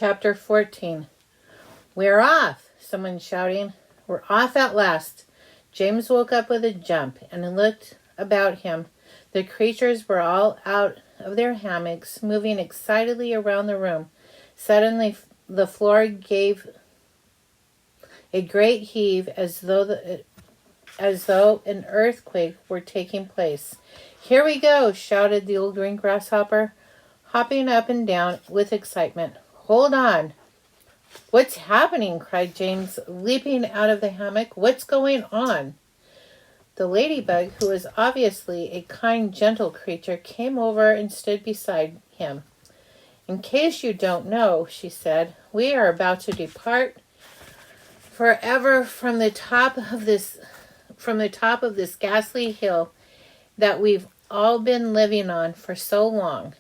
Chapter 14. We're off, someone's shouting. We're off at last. James woke up with a jump and looked about him. The creatures were all out of their hammocks, moving excitedly around the room. Suddenly, the floor gave a great heave as though an earthquake were taking place. Here we go, shouted the old green grasshopper, hopping up and down with excitement. Hold on. What's happening? Cried James, leaping out of the hammock. What's going on? The ladybug, who was obviously a kind, gentle creature, came over and stood beside him. In case you don't know, she said, we are about to depart forever from the top of this ghastly hill that we've all been living on for so long.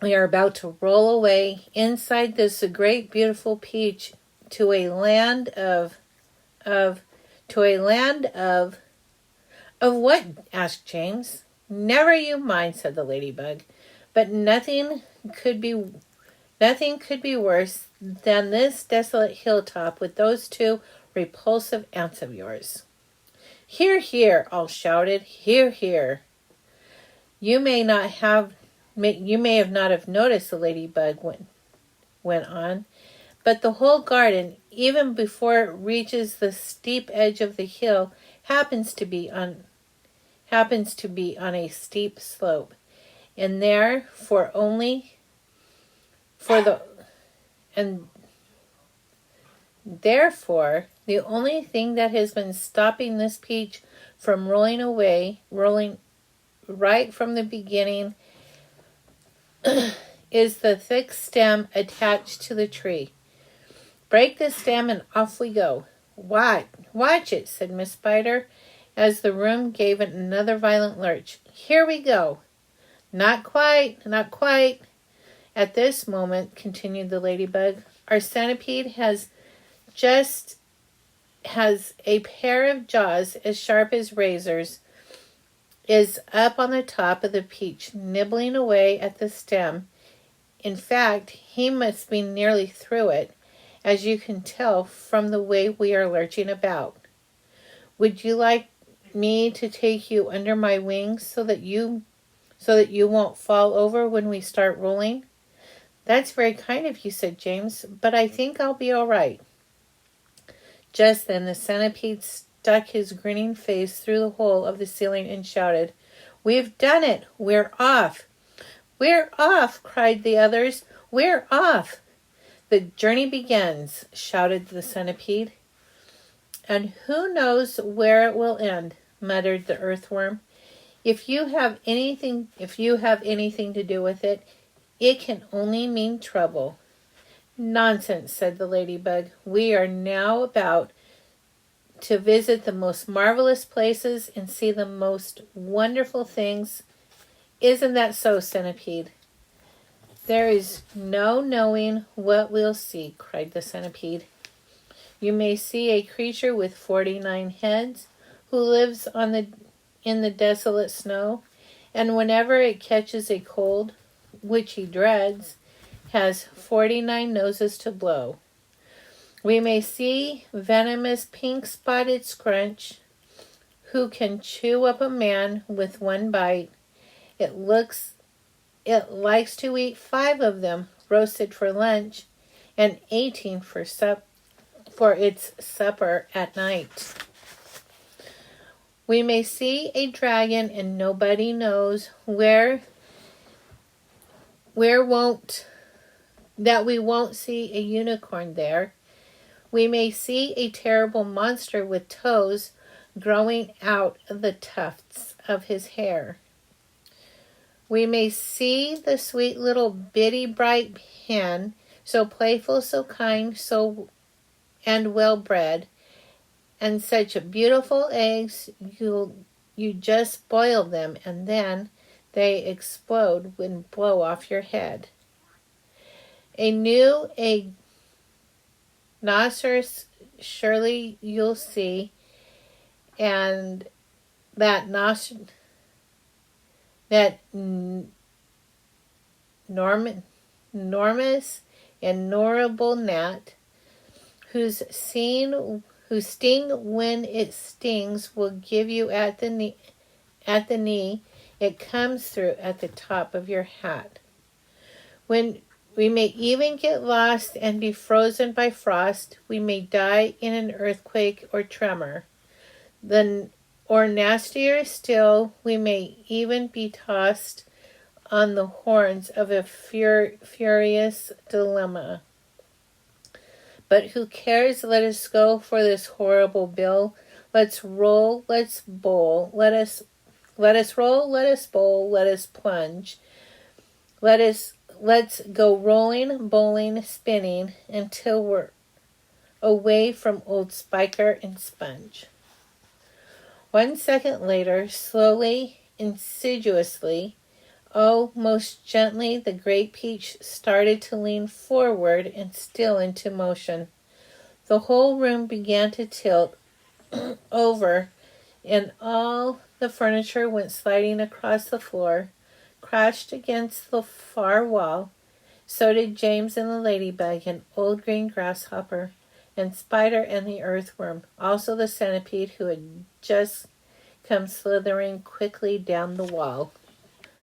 We are about to roll away inside this great beautiful peach to a land of what? Asked James. Never you mind, said the ladybug. But nothing could be worse than this desolate hilltop with those two repulsive aunts of yours. Hear, hear, all shouted. Hear, hear. You may have not noticed, the ladybug went on, but the whole garden, even before it reaches the steep edge of the hill, happens to be on a steep slope, and therefore the only thing that has been stopping this peach from rolling right from the beginning, is the thick stem attached to the tree. Break the stem and off we go. Watch it, said Miss Spider, as the room gave it another violent lurch. Here we go. Not quite. At this moment, continued the ladybug, our centipede has a pair of jaws as sharp as razors, is up on the top of the peach, nibbling away at the stem. In fact, he must be nearly through it, as you can tell from the way we are lurching about. Would you like me to take you under my wings so that you won't fall over when we start rolling? That's very kind of you, said James, but I think I'll be all right. Just then the centipede stuck his grinning face through the hole of the ceiling and shouted, We've done it! We're off! We're off! Cried the others. We're off! The journey begins, shouted the centipede. And who knows where it will end, muttered the earthworm. If you have anything to do with it, it can only mean trouble. Nonsense, said the ladybug. We are now about to visit the most marvelous places and see the most wonderful things. Isn't that so, centipede? There is no knowing what we'll see, cried the centipede. You may see a creature with 49 heads who lives in the desolate snow, and whenever it catches a cold, which he dreads, has 49 noses to blow. We may see venomous pink-spotted scrunch, who can chew up a man with one bite. It likes to eat 5 of them roasted for lunch, and 18 for its supper at night. We may see a dragon, and nobody knows where we won't see a unicorn there. We may see a terrible monster with toes growing out of the tufts of his hair. We may see the sweet little bitty bright hen, so playful, so kind, and well bred, and such beautiful eggs you just boil them and then they explode and blow off your head. A rhinoceros surely you'll see, and that enormous innumerable gnat, whose sting when it stings will give you at the knee. It comes through at the top of your hat. When we may even get lost and be frozen by frost, we may die in an earthquake or tremor. Or nastier still, we may even be tossed on the horns of a furious dilemma. But who cares? Let us go for this horrible bill. Let's roll, let's bowl. Let us roll, let us bowl, let us plunge. Let's go rolling, bowling, spinning until we're away from old Spiker and Sponge. 1 second later, slowly, insidiously, oh, most gently, the great peach started to lean forward and still into motion. The whole room began to tilt over, and all the furniture went sliding across the floor, crashed against the far wall. So did James and the ladybug and old green grasshopper and Spider and the earthworm, also the centipede who had just come slithering quickly down the wall.